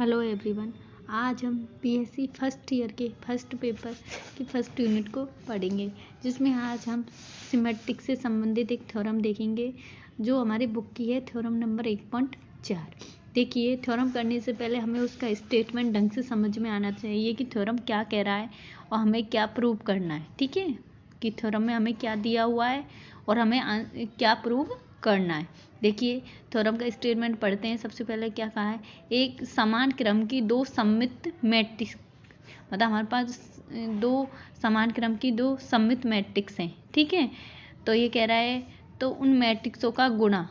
Hello everyone. आज हम BSc first year के फर्स्ट पेपर की फर्स्ट यूनिट को पढ़ेंगे, जिसमें आज हम सिमेट्रिक से संबंधित एक थ्योरम देखेंगे जो हमारी बुक की है, थ्योरम नंबर 1.4। देखिए, थ्योरम करने से पहले हमें उसका स्टेटमेंट ढंग से समझ में आना चाहिए कि थ्योरम क्या कह रहा है और हमें क्या प्रूव करना है। ठीक है, कि थ्योरम में हमें क्या दिया हुआ है और हमें क्या प्रूव करना है। देखिए, थ्योरम का स्टेटमेंट पढ़ते हैं। सबसे पहले क्या कहा है, एक समान क्रम की दो सममित मैट्रिक्स, मतलब हमारे पास दो समान क्रम की दो सममित मैट्रिक्स हैं। ठीक है, तो ये कह रहा है तो उन मैट्रिक्सों का गुणा,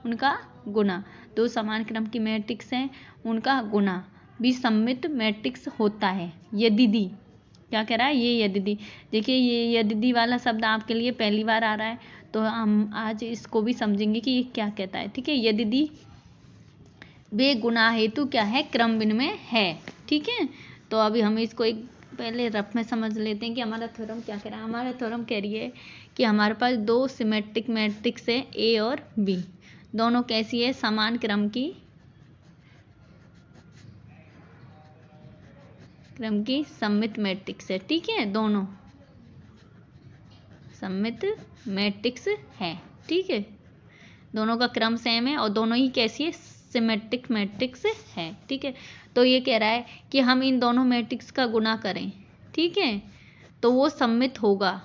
उनका गुणा, दो समान क्रम की मैट्रिक्स हैं, उनका गुणा भी सममित मैट्रिक्स होता है यदि दी। क्या कह रहा है, ये यदि। देखिए, ये यदि वाला शब्द आपके लिए पहली बार आ रहा है, तो हम आज इसको भी समझेंगे कि ये क्या कहता है। ठीक है, यदि वे गुणा हेतु क्या है, क्रम विनिमय है। ठीक है, तो अभी हम इसको एक पहले रफ में समझ लेते हैं कि हमारा थ्योरम क्या कह रहा है। हमारा थ्योरम कह रही है कि हमारे पास दो सिमेट्रिक मैट्रिक्स है, ए और बी। दोनों कैसी है, समान क्रम की सममित मैट्रिक्स है। ठीक है, दोनों सममित मैट्रिक्स है। ठीक है, दोनों का क्रम सेम है और दोनों ही कैसी है, सिमेट्रिक मैट्रिक्स है। ठीक है, तो ये कह रहा है कि हम इन दोनों मैट्रिक्स का गुणा करें, ठीक है, तो वो सममित होगा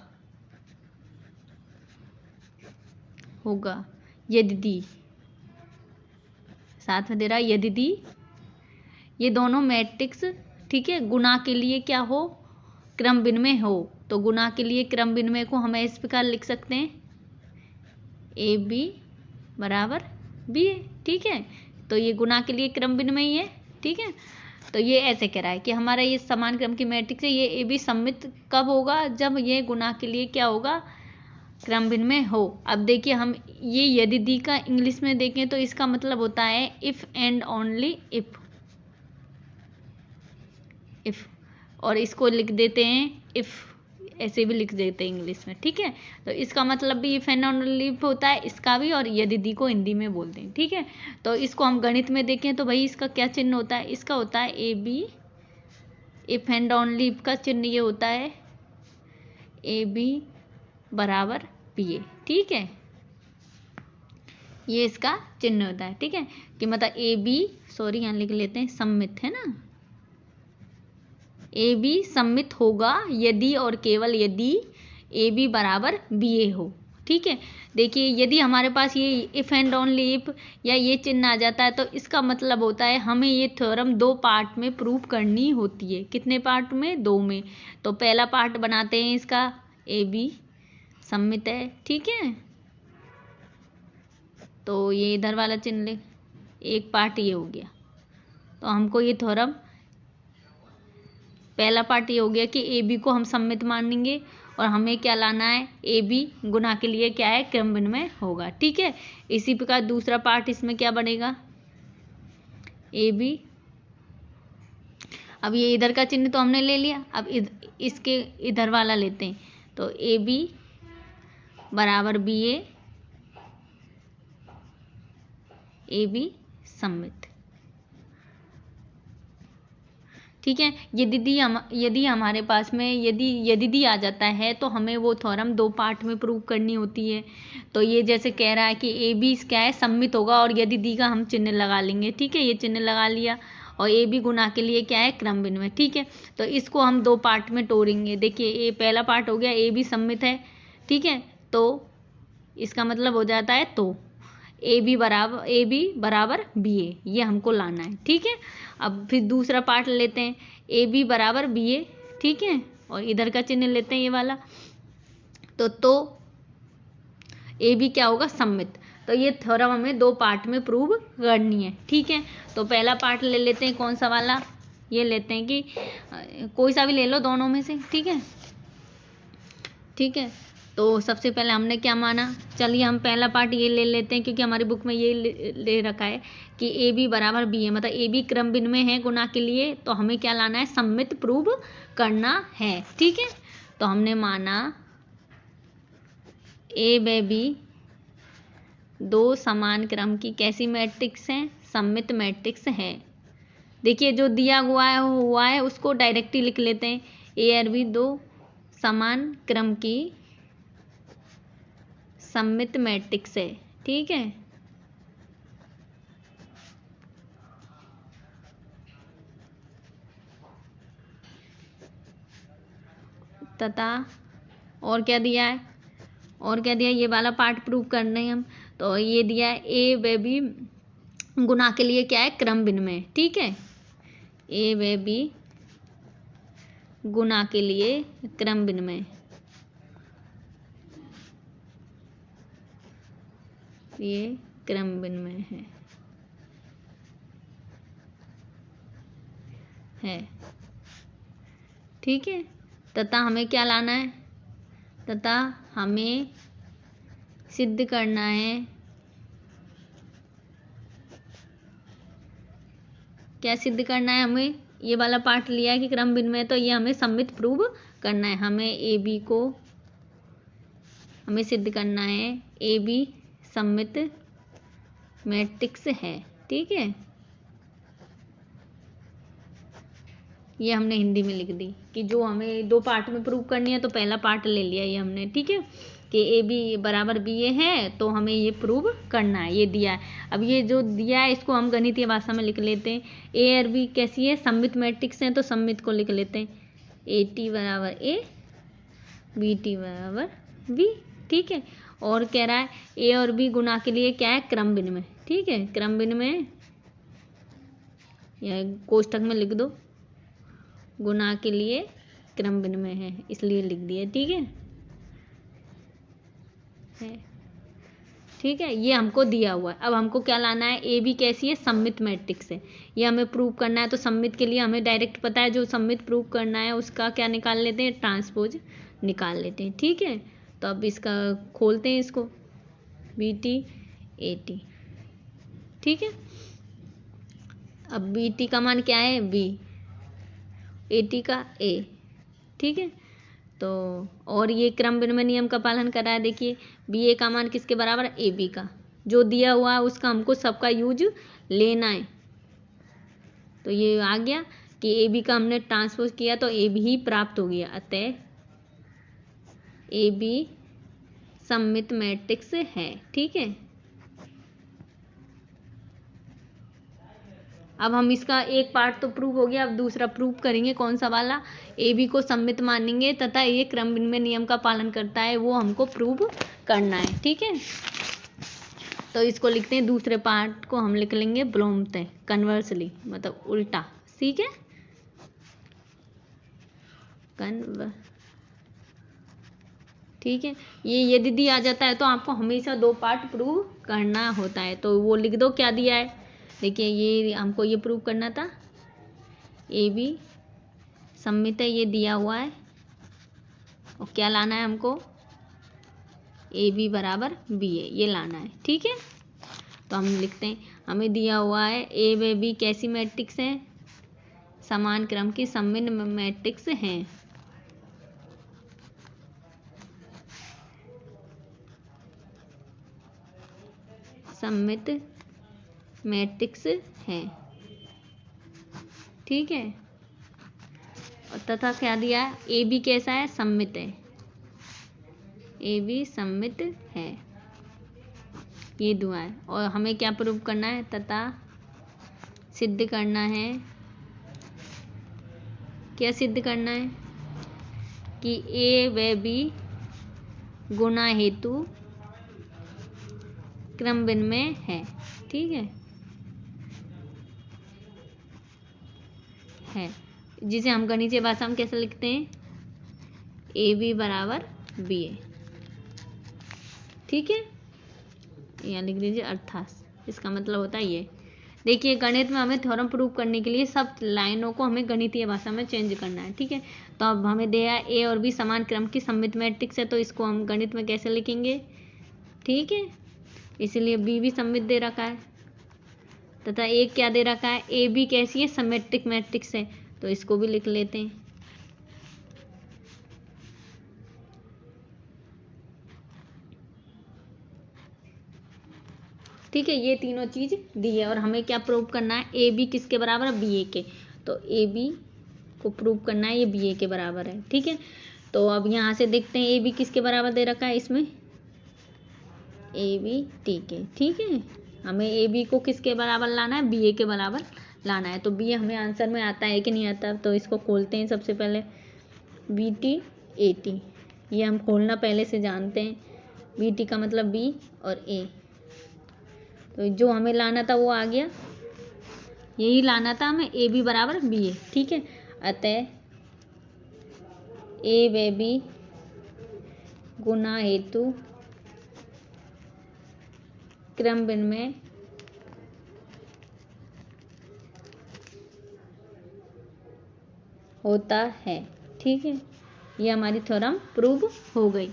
यदि, साथ में दे रहा है यदि ये दोनों मैट्रिक्स, ठीक है, गुणा के लिए क्या हो, क्रम विनिमय हो। तो गुणा के लिए क्रम विनिमय को हम इस प्रकार लिख सकते हैं, ए बी बराबर बी ए। ठीक है, तो ये गुणा के लिए क्रम विनिमय है। ठीक है, तो ये ऐसे कह रहा है कि हमारा ये समान क्रम की मैट्रिक्स है, ये ए बी सममित कब होगा, जब ये गुणा के लिए क्या होगा, क्रम विनिमय हो। अब देखिए, हम ये यदि का इंग्लिश में देखें तो इसका मतलब होता है इफ एंड ओनली इफ, और इसको लिख देते हैं इफ, ऐसे भी लिख देते हैं इंग्लिश में। ठीक है, तो इसका मतलब भी इफ एंड ओनली इफ होता है इसका भी, और यदि को हिंदी में बोलते हैं। ठीक है, तो इसको हम गणित में देखें तो भाई इसका क्या चिन्ह होता है, इसका होता है A B, if and only if का चिन्ह ये होता है ए बी बराबर बी ए। ठीक है, ये इसका चिन्ह होता है। ठीक है, कि मतलब ए बी, सॉरी यहाँ लिख लेते हैं सममित, है ना, ए बी सममित होगा यदि और केवल यदि ए बी बराबर बी ए हो। ठीक है, देखिए, यदि हमारे पास ये इफ एंड ओनली इफ या ये चिन्ह आ जाता है तो इसका मतलब होता है हमें ये थ्योरम दो पार्ट में प्रूव करनी होती है। कितने पार्ट में, दो में। तो पहला पार्ट बनाते हैं इसका, ए बी सममित है। ठीक है, तो ये इधर वाला चिन्ह ले, एक पार्ट ये हो गया। तो हमको ये थ्योरम, पहला पार्ट ये हो गया कि ए बी को हम सममित मानेंगे और हमें क्या लाना है, ए बी गुना के लिए क्या है, क्रम विनिमय होगा। ठीक है, इसी प्रकार दूसरा पार्ट इसमें क्या बनेगा, ए बी, अब ये इधर का चिन्ह तो हमने ले लिया, अब इसके इधर वाला लेते हैं, तो ए बी बराबर बी ए बी सममित। ठीक है, यदि हमारे पास में यदि आ जाता है तो हमें वो थ्योरम दो पार्ट में प्रूव करनी होती है। तो ये जैसे कह रहा है कि ए बी क्या है, सममित होगा, और यदि का हम चिन्ह लगा लेंगे। ठीक है, ये चिन्ह लगा लिया, और ए बी गुना के लिए क्या है, क्रम विनिमय। ठीक है, तो इसको हम दो पार्ट में तोड़ेंगे। देखिए, ये पहला पार्ट हो गया, ए बी सममित है। ठीक है, तो इसका मतलब हो जाता है तो ए बी बराबर बी ए, ये हमको लाना है। ठीक है, अब फिर दूसरा पार्ट लेते हैं, ए बी बराबर बी ए। ठीक है, और इधर का चिन्ह लेते हैं ये वाला, तो ए बी क्या होगा, सममित। तो ये थ्योरम हमें दो पार्ट में प्रूव करनी है। ठीक है, तो पहला पार्ट ले लेते हैं, कौन सा वाला, ये लेते हैं कि कोई सा भी ले लो दोनों में से। ठीक है, ठीक है, तो सबसे पहले हमने क्या माना, चलिए हम पहला पार्ट ये ले लेते हैं, क्योंकि हमारी बुक में ये ले रखा है कि ए बी बराबर बी है, मतलब ए बी क्रम विनिमय है गुना के लिए, तो हमें क्या लाना है, सममित प्रूव करना है। ठीक है, तो हमने माना ए व बी दो समान क्रम की कैसी मैट्रिक्स हैं, सममित मैट्रिक्स है। देखिए जो दिया हुआ है उसको डायरेक्टली लिख लेते हैं। ए और बी दो समान क्रम की सममित मैट्रिक्स है, ठीक है। तथा और क्या दिया है, और क्या दिया, ये वाला पार्ट प्रूव करना है हम। तो ये दिया है ए व बी गुना के लिए क्या है, क्रम विनिमय, ठीक है। ए व बी गुना के लिए क्रम विनिमय, ये क्रम विनिमय है, ठीक है। तथा हमें क्या लाना है, तथा हमें सिद्ध करना है, क्या सिद्ध करना है, हमें ये वाला पार्ट लिया है कि क्रम विनिमय, तो ये हमें सम्मित प्रूव करना है। हमें ए बी को हमें सिद्ध करना है ए बी सम्मित मैट्रिक्स है, ठीक है। ये हमने हिंदी में लिख दी कि जो हमें दो पार्ट में प्रूव करनी है, तो पहला पार्ट ले लिया ये हमने, ठीक है, कि ए बी बराबर बी ए है, तो हमें ये प्रूव करना है, ये दिया है। अब ये जो दिया है इसको हम गणितीय भाषा में लिख लेते हैं। ए और बी कैसी है, सममित मैट्रिक्स है, तो सममित को लिख लेते हैं। ए टी बराबर ए, बी टी बराबर बी, ठीक है। और कह रहा है ए और बी गुना के लिए क्या है, क्रम विनिमय, ठीक है। क्रम विनिमय या कोष्ठक में लिख दो, गुना के लिए क्रम विनिमय है, इसलिए लिख दिया, ठीक है, ठीक है। ये हमको दिया हुआ है। अब हमको क्या लाना है, ए बी कैसी है, सममित मैट्रिक्स है, ये हमें प्रूव करना है। तो सममित के लिए हमें डायरेक्ट पता है, जो सममित प्रूव करना है उसका क्या निकाल लेते हैं, ट्रांसपोज निकाल लेते हैं, ठीक है। तो अब इसका खोलते हैं इसको, बी टी ए टी, ठीक है। अब बी टी का मान क्या है, बी, ए टी का ए, ठीक है। तो और ये क्रम विनिमय नियम का पालन कर रहा है। देखिए बी ए का मान किसके बराबर है, ए बी का, जो दिया हुआ है उसका हमको सबका यूज लेना है। तो ये आ गया कि ए बी का हमने ट्रांसपोज किया तो ए बी ही प्राप्त हो गया, अतः ए बी सममित मैट्रिक्स है, ठीक है। अब हम इसका एक पार्ट तो प्रूव हो गया, अब दूसरा प्रूव करेंगे, कौन सा वाला, ए बी को सममित मानेंगे तथा ये क्रम विनिमय नियम का पालन करता है, वो हमको प्रूव करना है, ठीक है। तो इसको लिखते हैं, दूसरे पार्ट को हम लिख लेंगे ब्लोमतः, कन्वर्सली मतलब उल्टा, ठीक है, ठीक है। ये यदि दिया जाता है तो आपको हमेशा दो पार्ट प्रूव करना होता है, तो वो लिख दो क्या दिया है। देखिए ये हमको ये प्रूव करना था, ए बी सममित है, ये दिया हुआ है, और क्या लाना है हमको, ए बी बराबर बी ए, ये लाना है, ठीक है। तो हम लिखते हैं, हमें दिया हुआ है ए व बी कैसी मैट्रिक्स है, समान क्रम की सममित मैट्रिक्स हैं, सममित मैट्रिक्स है, ठीक है। और तथा क्या दिया है, ए बी कैसा है, सममित है, ए बी सममित है, ये दुआ है। और हमें क्या प्रूव करना है, तथा सिद्ध करना है, क्या सिद्ध करना है, कि ए व बी गुना हेतु क्रम विनिमय है, ठीक है, जिसे हम गणितीय भाषा में कैसे लिखते हैं, ए बी बराबर बी ए, ठीक है। यहाँ लिख दीजिए अर्थात, इसका मतलब होता है ये। देखिए गणित में हमें थ्योरम प्रूव करने के लिए सब लाइनों को हमें गणितीय भाषा में चेंज करना है, ठीक है। तो अब हमें दिया है ए और बी समान क्रम की सममित मैट्रिक्स है, तो इसको हम गणित में कैसे लिखेंगे, ठीक है। इसीलिए बी भी सममित दे रखा है, तथा ए क्या दे रखा है, ए बी कैसी है, सिमेट्रिक मैट्रिक्स है, तो इसको भी लिख लेते हैं। ठीक है, ये तीनों चीज़ दी है और हमें क्या प्रूव करना है, ए बी किसके बराबर है, बी ए के। तो ए बी को प्रूव करना है, ये बी ए के बराबर है। ठीक है, तो अब यहाँ से देखते हैं ए बी किसके बराबर दे रखा है इसमें, ए बी टी के। ठीक है, हमें ए बी को किसके बराबर लाना है, बी ए के बराबर लाना है। तो बी हमें आंसर में आता है कि नहीं आता, तो इसको खोलते हैं सबसे पहले, बी टी ए टी, ये हम खोलना पहले से जानते हैं। बी टी का मतलब बी और ए, तो जो हमें लाना था वो आ गया, यही लाना था हमें, ए बी बराबर बी ए। ठीक है, अतः ए व बी गुना हेतु क्रम विनिमय होता है। ठीक है, ये हमारी थ्योरम प्रूव हो गई।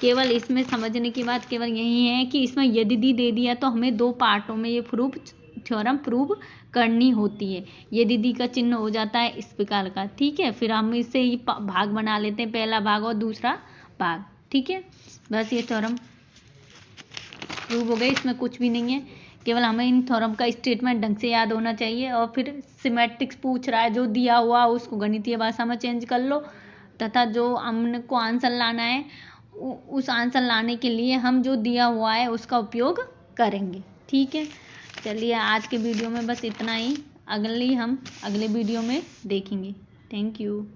केवल इसमें समझने की बात केवल यही है कि इसमें यदि दे दिया तो हमें 2 पार्टों में ये थ्योरम प्रूव करनी होती है। यदि दी का चिन्ह हो जाता है इस प्रकार का। ठीक है, फिर हम इससे ही भाग बना लेते हैं, पहला भाग और दूसरा भाग। ठीक है, बस ये थ्योरम प्रूव हो गई, इसमें कुछ भी नहीं है, केवल हमें इन थ्योरम का स्टेटमेंट ढंग से याद होना चाहिए। और फिर सिमेट्रिक्स पूछ रहा है, जो दिया हुआ उसको गणितीय भाषा में चेंज कर लो, तथा जो हमको आंसर लाना है उस आंसर लाने के लिए हम जो दिया हुआ है उसका उपयोग करेंगे। ठीक है, चलिए आज के वीडियो में बस इतना ही, हम अगले वीडियो में देखेंगे। Thank you.